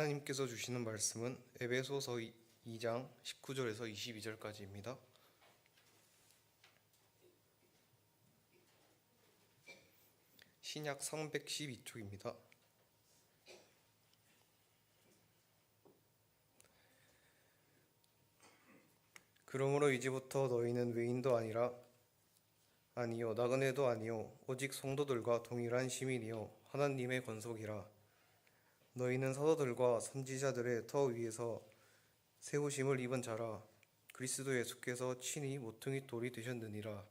하나님께서 주시는 말씀은 에베소서 2장 19절에서 22절까지입니다. 신약 312쪽입니다. 그러므로 이제부터 너희는 외인도 아니요 나그네도 아니요 오직 성도들과 동일한 시민이요 하나님의 권속이라. 너희는 사도들과 선지자들의 터 위에서 세우심을 입은 자라. 그리스도 예수께서 친히 모퉁이 돌이 되셨느니라.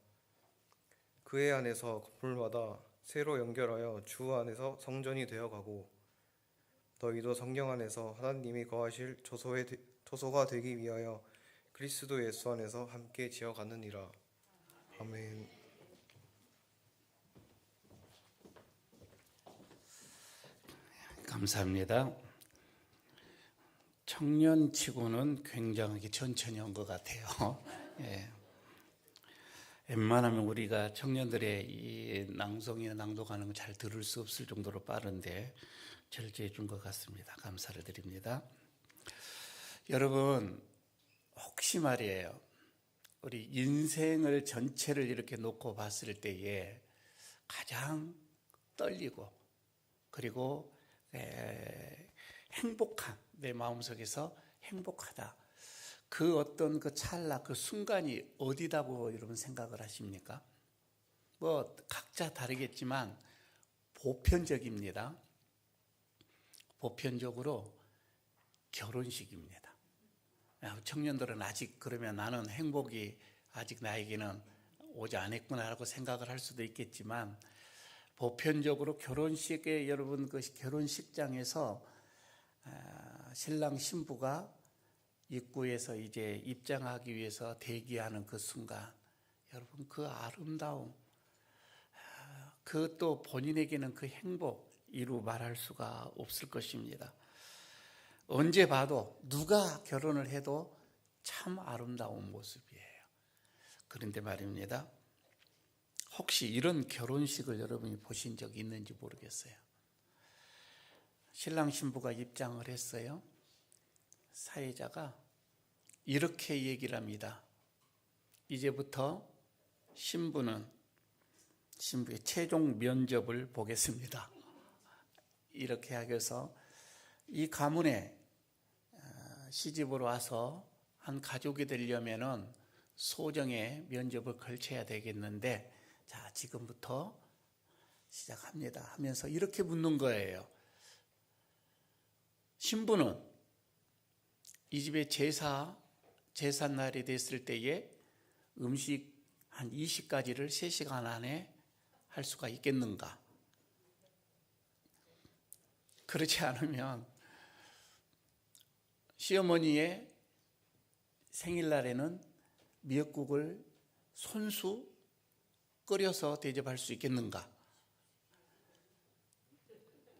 그의 안에서 건물마다 새로 연결하여 주 안에서 성전이 되어가고, 너희도 성령 안에서 하나님이 거하실 조소가 되기 위하여 그리스도 예수 안에서 함께 지어가느니라. 아멘. 감사합니다. 청년치고는 굉장하게 천천히 온 것 같아요. 예. 웬만하면 우리가 청년들의 이 낭송이나 낭독하는 거 잘 들을 수 없을 정도로 빠른데 절제해 준 것 같습니다. 감사를 드립니다. 여러분, 혹시 말이에요, 우리 인생을 전체를 이렇게 놓고 봤을 때에 가장 떨리고 그리고 행복한, 내 마음속에서 행복하다, 그 어떤 그 찰나, 그 순간이 어디다고 여러분 생각을 하십니까? 뭐 각자 다르겠지만 보편적입니다. 보편적으로 결혼식입니다. 청년들은 아직 그러면 나는 행복이 아직 나에게는 오지 않았구나라고 생각을 할 수도 있겠지만, 보편적으로 결혼식에, 여러분 그 결혼식장에서 신랑 신부가 입구에서 이제 입장하기 위해서 대기하는 그 순간, 여러분 그 아름다움, 그 또 본인에게는 그 행복, 이루 말할 수가 없을 것입니다. 언제 봐도 누가 결혼을 해도 참 아름다운 모습이에요. 그런데 말입니다, 혹시 이런 결혼식을 여러분이 보신 적이 있는지 모르겠어요. 신랑 신부가 입장을 했어요. 사회자가 이렇게 얘기를 합니다. 이제부터 신부의 최종 면접을 보겠습니다. 이렇게 하면서 이 가문에 시집으로 와서 한 가족이 되려면은 소정의 면접을 걸쳐야 되겠는데, 자, 지금부터 시작합니다 하면서 이렇게 묻는 거예요. 신부는 이 집에 제삿날이 됐을 때에 음식 한 20가지를 3시간 안에 할 수가 있겠는가? 그렇지 않으면 시어머니의 생일날에는 미역국을 손수 끓여서 대접할 수 있겠는가?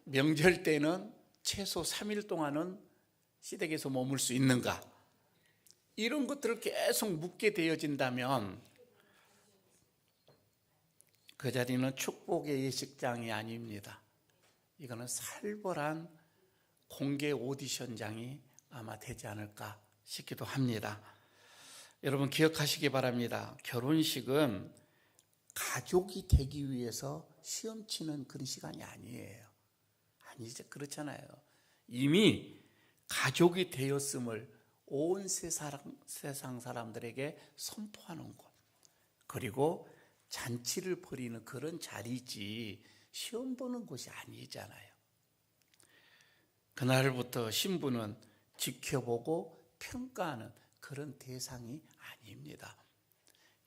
명절 때는 최소 3일 동안은 시댁에서 머물 수 있는가? 이런 것들을 계속 묻게 되어진다면 그 자리는 축복의 예식장이 아닙니다. 이거는 살벌한 공개 오디션장이 아마 되지 않을까 싶기도 합니다. 여러분 기억하시기 바랍니다. 결혼식은 가족이 되기 위해서 시험 치는 그런 시간이 아니에요. 아니죠. 그렇잖아요. 이미 가족이 되었음을 온 세상 사람들에게 선포하는 곳, 그리고 잔치를 벌이는 그런 자리지 시험 보는 곳이 아니잖아요. 그날부터 신부는 지켜보고 평가하는 그런 대상이 아닙니다.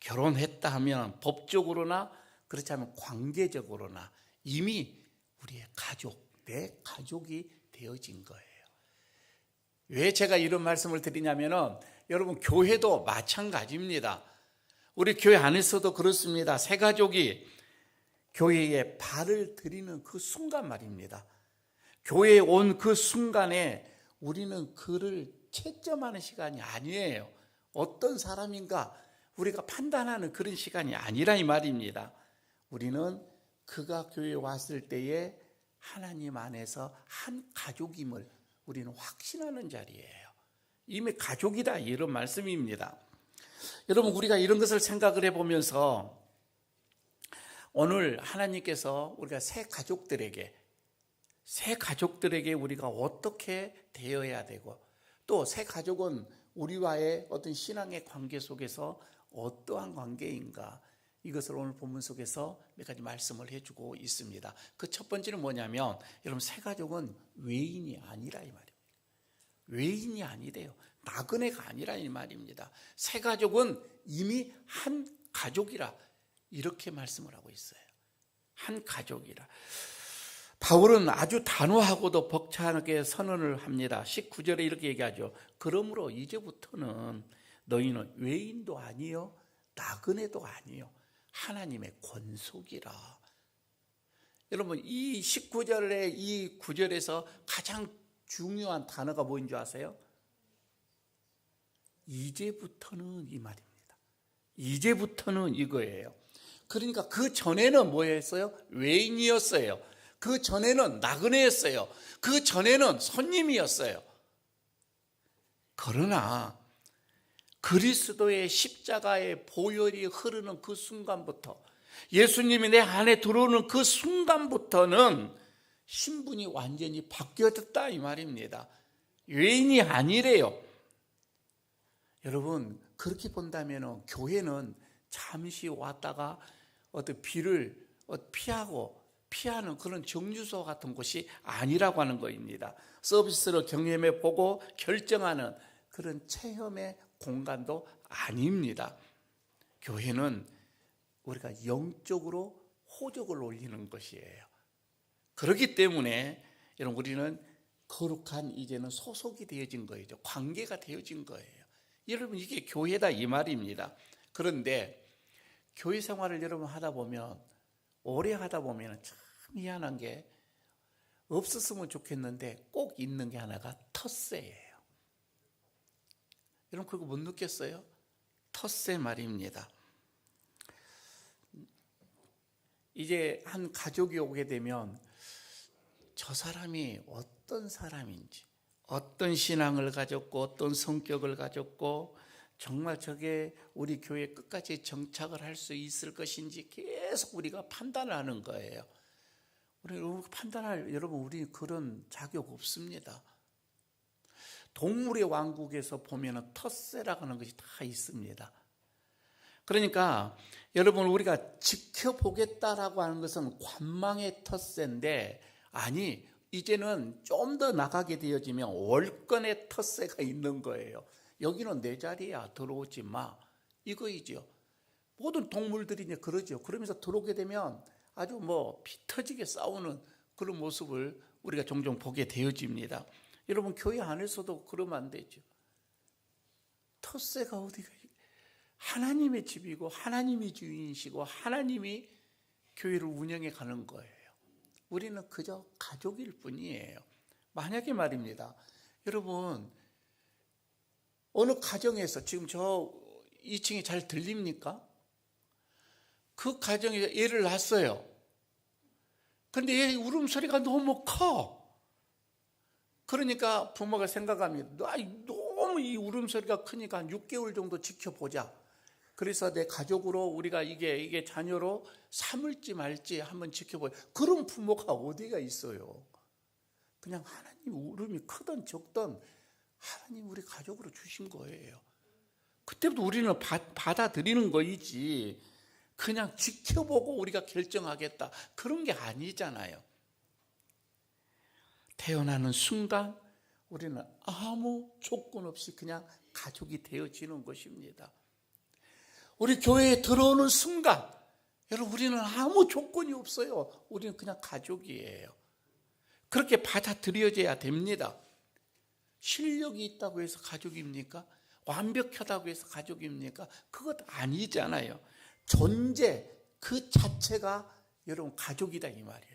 결혼했다 하면 법적으로나 그렇지 않으면 관계적으로나 이미 우리의 가족, 내 가족이 되어진 거예요. 왜 제가 이런 말씀을 드리냐면은, 여러분 교회도 마찬가지입니다. 우리 교회 안에서도 그렇습니다. 새 가족이 교회에 발을 들이는 그 순간 말입니다. 교회에 온 그 순간에 우리는 그를 채점하는 시간이 아니에요. 어떤 사람인가 우리가 판단하는 그런 시간이 아니라 이 말입니다. 우리는 그가 교회에 왔을 때에 하나님 안에서 한 가족임을 우리는 확신하는 자리예요. 이미 가족이다, 이런 말씀입니다. 여러분, 우리가 이런 것을 생각을 해보면서 오늘 하나님께서 우리가 새 가족들에게 우리가 어떻게 되어야 되고, 또 새 가족은 우리와의 어떤 신앙의 관계 속에서 어떠한 관계인가, 이것을 오늘 본문 속에서 몇 가지 말씀을 해주고 있습니다. 그 첫 번째는 뭐냐면, 여러분, 새 가족은 외인이 아니라 이 말입니다. 외인이 아니래요. 나그네가 아니라 이 말입니다. 새 가족은 이미 한 가족이라, 이렇게 말씀을 하고 있어요. 한 가족이라. 바울은 아주 단호하고도 벅차게 선언을 합니다. 19절에 이렇게 얘기하죠. 그러므로 이제부터는 너희는 외인도 아니요 나그네도 아니요 하나님의 권속이라. 여러분, 이 19절의 이 구절에서 가장 중요한 단어가 뭐인 줄 아세요? 이제부터는 이 말입니다. 이제부터는 이거예요. 그러니까 그 전에는 뭐였어요? 외인이었어요. 그 전에는 나그네였어요. 그 전에는 손님이었어요. 그러나 그리스도의 십자가의 보혈이 흐르는 그 순간부터, 예수님이 내 안에 들어오는 그 순간부터는 신분이 완전히 바뀌어졌다 이 말입니다. 외인이 아니래요. 여러분, 그렇게 본다면 교회는 잠시 왔다가 어떤 비를 피하는 그런 정류소 같은 곳이 아니라고 하는 것입니다. 서비스를 경험해 보고 결정하는 그런 체험의 공간도 아닙니다. 교회는 우리가 영적으로 호적을 올리는 것이에요. 그렇기 때문에 여러분, 우리는 거룩한 이제는 소속이 되어진 거예요. 관계가 되어진 거예요. 여러분, 이게 교회다 이 말입니다. 그런데 교회 생활을 여러분 하다 보면, 오래 하다 보면 참 미안한 게, 없었으면 좋겠는데 꼭 있는 게 하나가 텃세예요. 여러분, 그거 못 느꼈어요? 텃세 말입니다. 이제 한 가족이 오게 되면 저 사람이 어떤 사람인지, 어떤 신앙을 가졌고 어떤 성격을 가졌고, 정말 저게 우리 교회 끝까지 정착을 할 수 있을 것인지 계속 우리가 판단을 하는 거예요. 여러분, 우리 그런 자격 없습니다. 동물의 왕국에서 보면 텃세라고 하는 것이 다 있습니다. 그러니까 여러분, 우리가 지켜보겠다라고 하는 것은 관망의 텃세인데, 아니, 이제는 좀 더 나가게 되어지면 월권의 텃세가 있는 거예요. 여기는 내 자리야, 들어오지 마, 이거이죠. 모든 동물들이 이제 그러죠. 그러면서 들어오게 되면 아주 피 터지게 싸우는 그런 모습을 우리가 종종 보게 되어집니다. 여러분, 교회 안에서도 그러면 안 되죠. 텃세가 어디가, 하나님의 집이고 하나님이 주인이시고 하나님이 교회를 운영해 가는 거예요. 우리는 그저 가족일 뿐이에요. 만약에 말입니다, 여러분, 어느 가정에서, 지금 저 2층이 잘 들립니까? 그 가정에서 애를 낳았어요. 근데 애 울음소리가 너무 커. 그러니까 부모가 생각합니다. 너무 이 울음소리가 크니까 한 6개월 정도 지켜보자. 그래서 내 가족으로 우리가 이게 자녀로 삼을지 말지 한번 지켜보자. 그런 부모가 어디가 있어요? 그냥 하나님 울음이 크든 적든 하나님 우리 가족으로 주신 거예요. 그때부터 우리는 받아들이는 거이지, 그냥 지켜보고 우리가 결정하겠다, 그런 게 아니잖아요. 태어나는 순간 우리는 아무 조건 없이 그냥 가족이 되어지는 것입니다. 우리 교회에 들어오는 순간, 여러분, 우리는 아무 조건이 없어요. 우리는 그냥 가족이에요. 그렇게 받아들여져야 됩니다. 실력이 있다고 해서 가족입니까? 완벽하다고 해서 가족입니까? 그것 아니잖아요. 존재 그 자체가 여러분 가족이다 이 말이에요.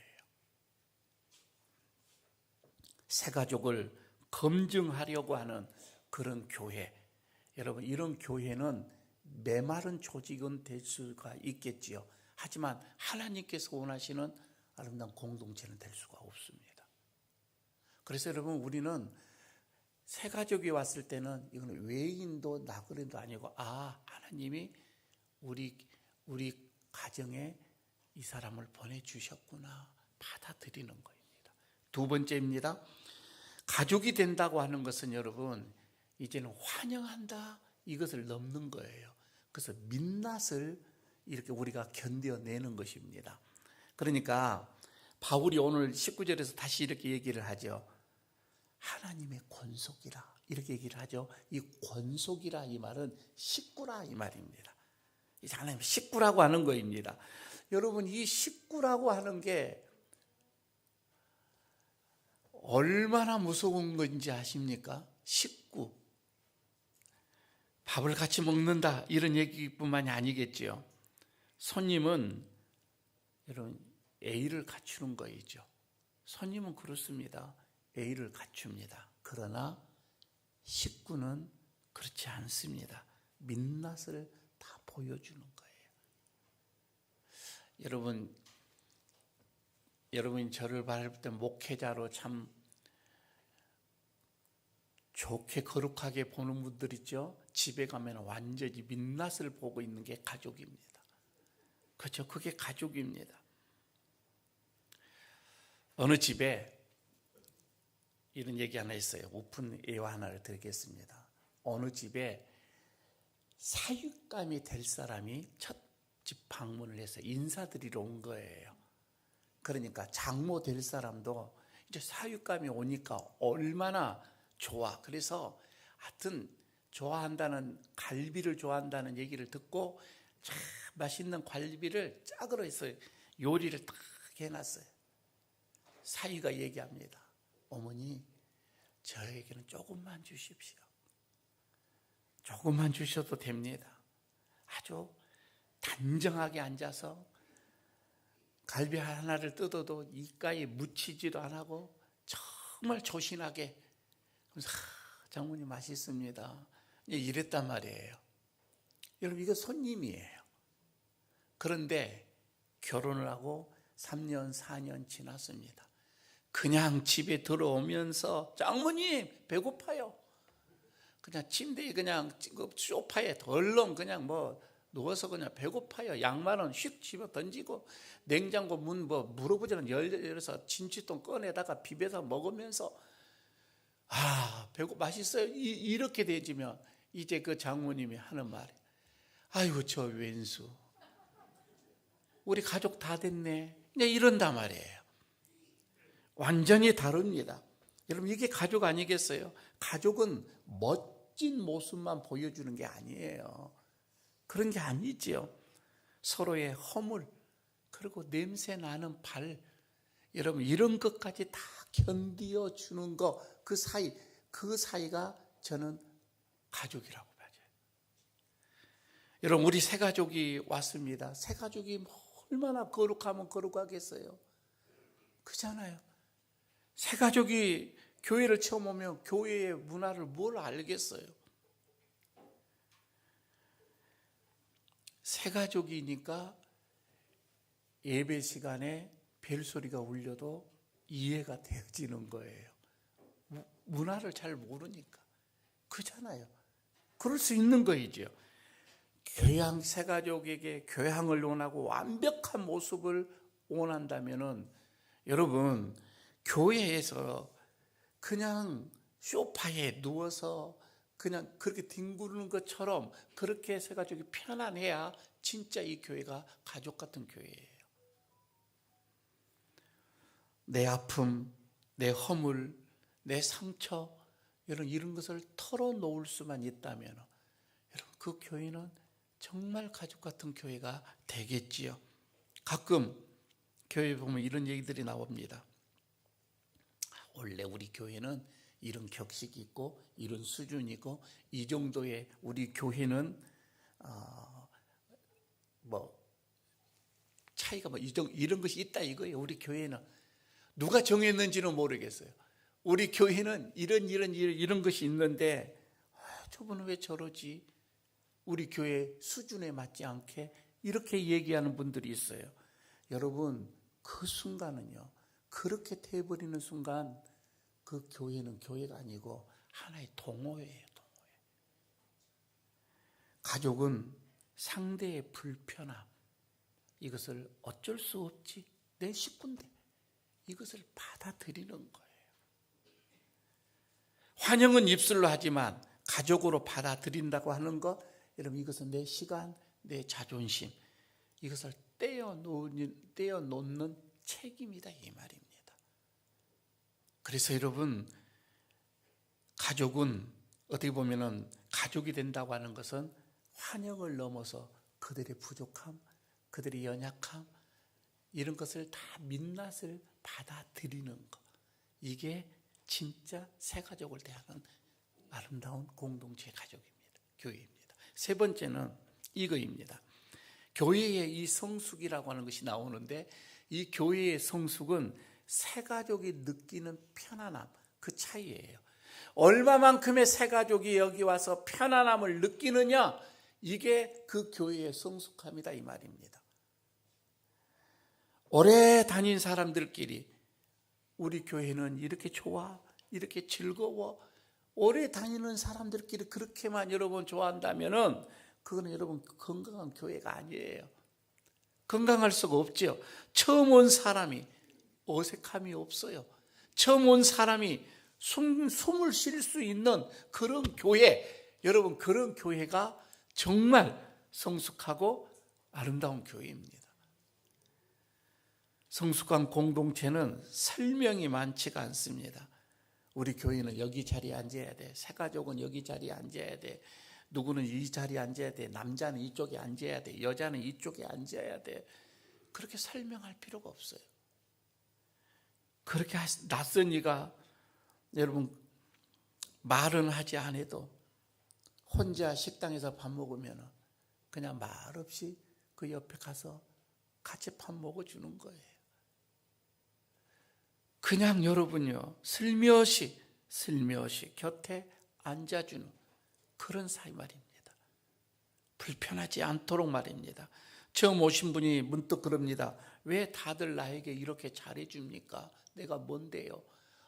새 가족을 검증하려고 하는 그런 교회, 여러분, 이런 교회는 메마른 조직은 될 수가 있겠지요. 하지만 하나님께서 원하시는 아름다운 공동체는 될 수가 없습니다. 그래서 여러분, 우리는 새 가족이 왔을 때는 이거는 외인도 나그네도 아니고, 하나님이 우리 가정에 이 사람을 보내주셨구나 받아들이는 거입니다. 두 번째입니다. 가족이 된다고 하는 것은 여러분, 이제는 환영한다, 이것을 넘는 거예요. 그래서 민낯을 이렇게 우리가 견뎌내는 것입니다. 그러니까 바울이 오늘 19절에서 다시 이렇게 얘기를 하죠. 하나님의 권속이라 이렇게 얘기를 하죠. 이 권속이라 이 말은 식구라 이 말입니다. 이제 하나님 식구라고 하는 거입니다. 여러분, 이 식구라고 하는 게 얼마나 무서운 건지 아십니까? 식구. 밥을 같이 먹는다 이런 얘기뿐만이 아니겠지요. 손님은 여러분 예의를 갖추는 거이죠. 손님은 그렇습니다. 예의를 갖춥니다. 그러나 식구는 그렇지 않습니다. 민낯을 다 보여주는 거예요. 여러분이 저를 바랄 때 목회자로 참 좋게 거룩하게 보는 분들 있죠. 집에 가면 완전히 민낯을 보고 있는 게 가족입니다. 그렇죠? 그게 가족입니다. 어느 집에 이런 얘기 하나 있어요. 오픈 예화 하나를 드리겠습니다. 어느 집에 사육감이 될 사람이 첫 집 방문을 해서 인사드리러 온 거예요. 그러니까 장모 될 사람도 이제 사육감이 오니까 얼마나 좋아. 그래서 하여튼 좋아한다는, 갈비를 좋아한다는 얘기를 듣고 참 맛있는 갈비를 짝으로 해서 요리를 딱 해놨어요. 사위가 얘기합니다. 어머니, 저에게는 조금만 주십시오. 조금만 주셔도 됩니다. 아주 단정하게 앉아서 갈비 하나를 뜯어도 이가에 묻히지도 안 하고 정말 조신하게, 그래서 장모님 맛있습니다, 이랬단 말이에요. 여러분, 이거 손님이에요. 그런데 결혼을 하고 3년 4년 지났습니다. 그냥 집에 들어오면서 장모님 배고파요. 그냥 침대에 그냥 소파에 덜렁 그냥 누워서 그냥 배고파요. 양말은 휙 집어 던지고 냉장고 문 물어보지는 열려서 진치통 꺼내다가 비벼서 먹으면서 맛있어요. 이렇게 되지면 이제 그 장모님이 하는 말이, 아이고 저 왼수, 우리 가족 다 됐네, 이런단 말이에요. 완전히 다릅니다. 여러분, 이게 가족 아니겠어요? 가족은 멋진 모습만 보여주는 게 아니에요. 그런 게 아니지요. 서로의 허물, 그리고 냄새 나는 발, 여러분 이런 것까지 다 견디어 주는 거, 그 사이가 저는 가족이라고 봐요. 여러분, 우리 새 가족이 왔습니다. 새 가족이 얼마나 거룩하면 거룩하겠어요? 그잖아요. 새 가족이 교회를 처음 오면 교회의 문화를 뭘 알겠어요? 새 가족이니까 예배 시간에 벨소리가 울려도 이해가 되어지는 거예요. 문화를 잘 모르니까. 그잖아요. 그럴 수 있는 거이죠. 교양, 새 가족에게 교양을 원하고 완벽한 모습을 원한다면은 여러분, 교회에서 그냥 소파에 누워서 그냥 그렇게 뒹구르는 것처럼 그렇게 새 가족이 편안해야 진짜 이 교회가 가족 같은 교회예요. 내 아픔, 내 허물, 내 상처, 이런 것을 털어놓을 수만 있다면 여러분, 그 교회는 정말 가족 같은 교회가 되겠지요. 가끔 교회 보면 이런 얘기들이 나옵니다. 원래 우리 교회는 이런 격식이 있고 이런 수준이 있고 이 정도의 우리 교회는 차이가 이런 것이 있다 이거예요. 우리 교회는 누가 정했는지는 모르겠어요. 우리 교회는 이런 것이 있는데 저분은 왜 저러지? 우리 교회 수준에 맞지 않게 이렇게 얘기하는 분들이 있어요. 여러분, 그 순간은요, 그렇게 돼버리는 순간 그 교회는 교회가 아니고 하나의 동호회예요. 동호회. 가족은 상대의 불편함, 이것을 어쩔 수 없지, 내 식구인데 이것을 받아들이는 거예요. 환영은 입술로 하지만 가족으로 받아들인다고 하는 것, 여러분 이것은 내 시간, 내 자존심, 이것을 떼어놓는 책임이다 이 말입니다. 그래서 여러분, 가족은 어떻게 보면은 가족이 된다고 하는 것은 환영을 넘어서 그들의 부족함, 그들의 연약함, 이런 것을 다 민낯을 받아들이는 것, 이게 진짜 새 가족을 대하는 아름다운 공동체 가족입니다. 교회입니다. 세 번째는 이거입니다. 교회의 이 성숙이라고 하는 것이 나오는데, 이 교회의 성숙은 새 가족이 느끼는 편안함, 그 차이예요. 얼마만큼의 새 가족이 여기 와서 편안함을 느끼느냐, 이게 그 교회의 성숙함이다 이 말입니다. 오래 다닌 사람들끼리 우리 교회는 이렇게 좋아, 이렇게 즐거워, 오래 다니는 사람들끼리 그렇게만 여러분 좋아한다면은 그거는 여러분 건강한 교회가 아니에요. 건강할 수가 없죠. 처음 온 사람이 어색함이 없어요. 처음 온 사람이 숨을 쉴 수 있는 그런 교회, 여러분 그런 교회가 정말 성숙하고 아름다운 교회입니다. 성숙한 공동체는 설명이 많지가 않습니다. 우리 교회는 여기 자리에 앉아야 돼. 새 가족은 여기 자리에 앉아야 돼. 누구는 이 자리에 앉아야 돼. 남자는 이쪽에 앉아야 돼. 여자는 이쪽에 앉아야 돼. 그렇게 설명할 필요가 없어요. 그렇게 낯선이가 여러분 말은 하지 않아도 혼자 식당에서 밥 먹으면 그냥 말없이 그 옆에 가서 같이 밥 먹어주는 거예요. 그냥 여러분요 슬며시 곁에 앉아주는 그런 사이 말입니다. 불편하지 않도록 말입니다. 처음 오신 분이 문득 그럽니다. 왜 다들 나에게 이렇게 잘해줍니까? 내가 뭔데요?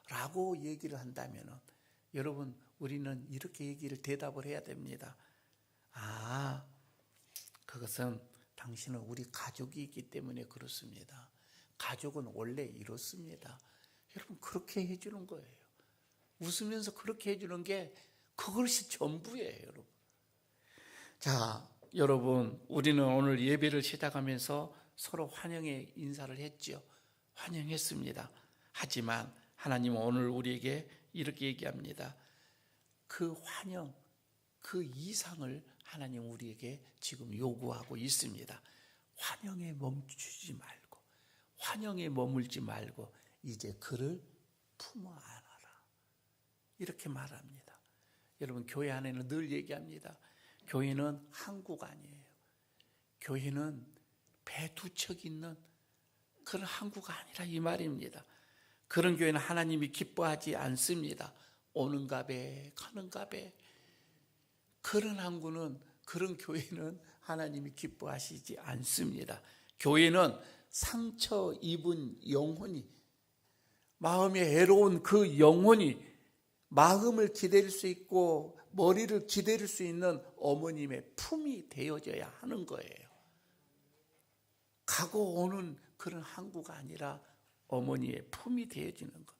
라고 얘기를 한다면 여러분 우리는 이렇게 대답을 해야 됩니다. 아, 그것은 당신은 우리 가족이 있기 때문에 그렇습니다. 가족은 원래 이렇습니다. 여러분 그렇게 해주는 거예요. 웃으면서 그렇게 해주는 게 그것이 전부예요. 여러분. 자, 여러분 우리는 오늘 예배를 시작하면서 서로 환영의 인사를 했죠. 환영했습니다. 하지만 하나님은 오늘 우리에게 이렇게 얘기합니다. 그 환영, 그 이상을 하나님 우리에게 지금 요구하고 있습니다. 환영에 멈추지 말고, 환영에 머물지 말고 이제 그를 품어 안아라. 이렇게 말합니다. 여러분 교회 안에는 늘 얘기합니다. 교회는 한국 아니에요. 교회는 배 두 척 있는 그런 항구가 아니라 이 말입니다. 그런 교회는 하나님이 기뻐하지 않습니다. 오는가 배 가는가 배, 그런 항구는, 그런 교회는 하나님이 기뻐하시지 않습니다. 교회는 상처 입은 영혼이, 마음에 애로운 그 영혼이 마음을 기댈 수 있고 머리를 기댈 수 있는 어머님의 품이 되어져야 하는 거예요. 가고 오는 그런 항구가 아니라 어머니의 품이 되어지는 것.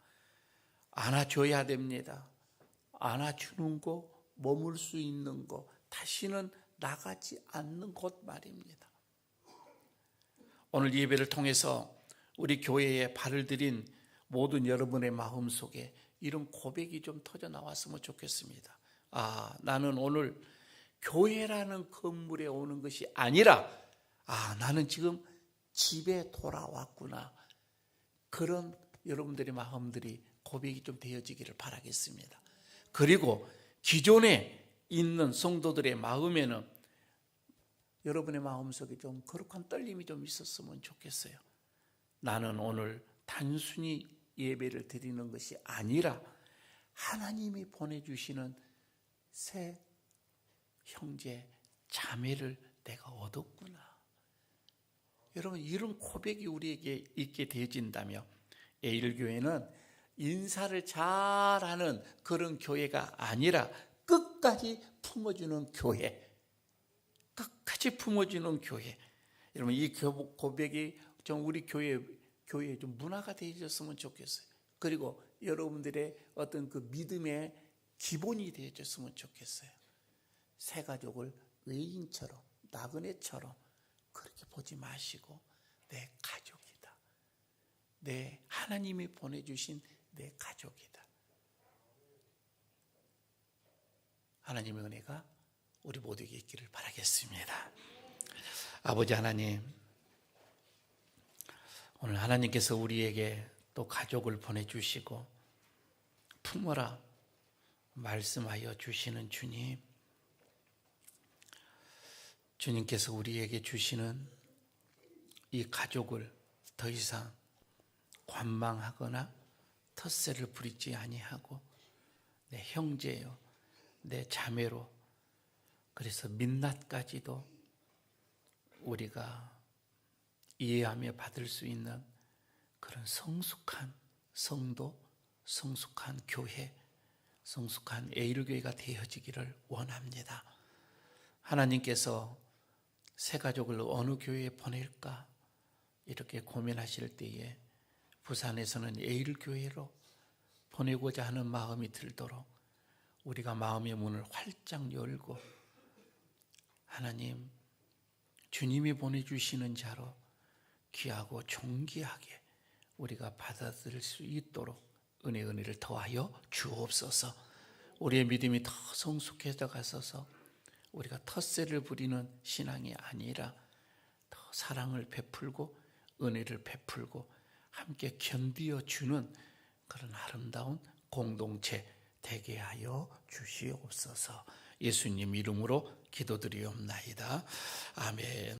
안아줘야 됩니다. 안아주는 거, 머물 수 있는 거, 다시는 나가지 않는 곳 말입니다. 오늘 예배를 통해서 우리 교회에 발을 들인 모든 여러분의 마음속에 이런 고백이 좀 터져 나왔으면 좋겠습니다. 아, 나는 오늘 교회라는 건물에 오는 것이 아니라 나는 지금 집에 돌아왔구나. 그런 여러분들의 마음들이 고백이 좀 되어지기를 바라겠습니다. 그리고 기존에 있는 성도들의 마음에는 여러분의 마음속에 좀 거룩한 떨림이 좀 있었으면 좋겠어요. 나는 오늘 단순히 예배를 드리는 것이 아니라 하나님이 보내주시는 새 형제, 자매를 내가 얻었구나. 여러분 이런 고백이 우리에게 있게 되어진다며 에일교회는 인사를 잘하는 그런 교회가 아니라 끝까지 품어주는 교회, 끝까지 품어주는 교회. 여러분, 이 고백이 좀 우리 교회에 좀 문화가 되어졌으면 좋겠어요. 그리고 여러분들의 어떤 그 믿음의 기본이 되어졌으면 좋겠어요. 새 가족을 외인처럼, 나그네처럼 그렇게 보지 마시고 내 가족이다. 내 하나님이 보내주신 내 가족이다. 하나님의 은혜가 우리 모두에게 있기를 바라겠습니다. 아버지 하나님, 오늘 하나님께서 우리에게 또 가족을 보내주시고 품어라 말씀하여 주시는 주님, 주님께서 우리에게 주시는 이 가족을 더 이상 관망하거나 텃세를 부리지 아니하고 내 형제요, 내 자매로, 그래서 민낯까지도 우리가 이해하며 받을 수 있는 그런 성숙한 성도, 성숙한 교회, 성숙한 에일교회가 되어지기를 원합니다. 하나님께서 새 가족을 어느 교회에 보낼까 이렇게 고민하실 때에 부산에서는 에일교회로 보내고자 하는 마음이 들도록 우리가 마음의 문을 활짝 열고 하나님, 주님이 보내주시는 자로 귀하고 존귀하게 우리가 받아들일 수 있도록 은혜를 더하여 주옵소서. 우리의 믿음이 더 성숙해져 가서서 우리가 텃세를 부리는 신앙이 아니라 더 사랑을 베풀고 은혜를 베풀고 함께 견디어 주는 그런 아름다운 공동체 되게 하여 주시옵소서. 예수님 이름으로 기도드리옵나이다. 아멘.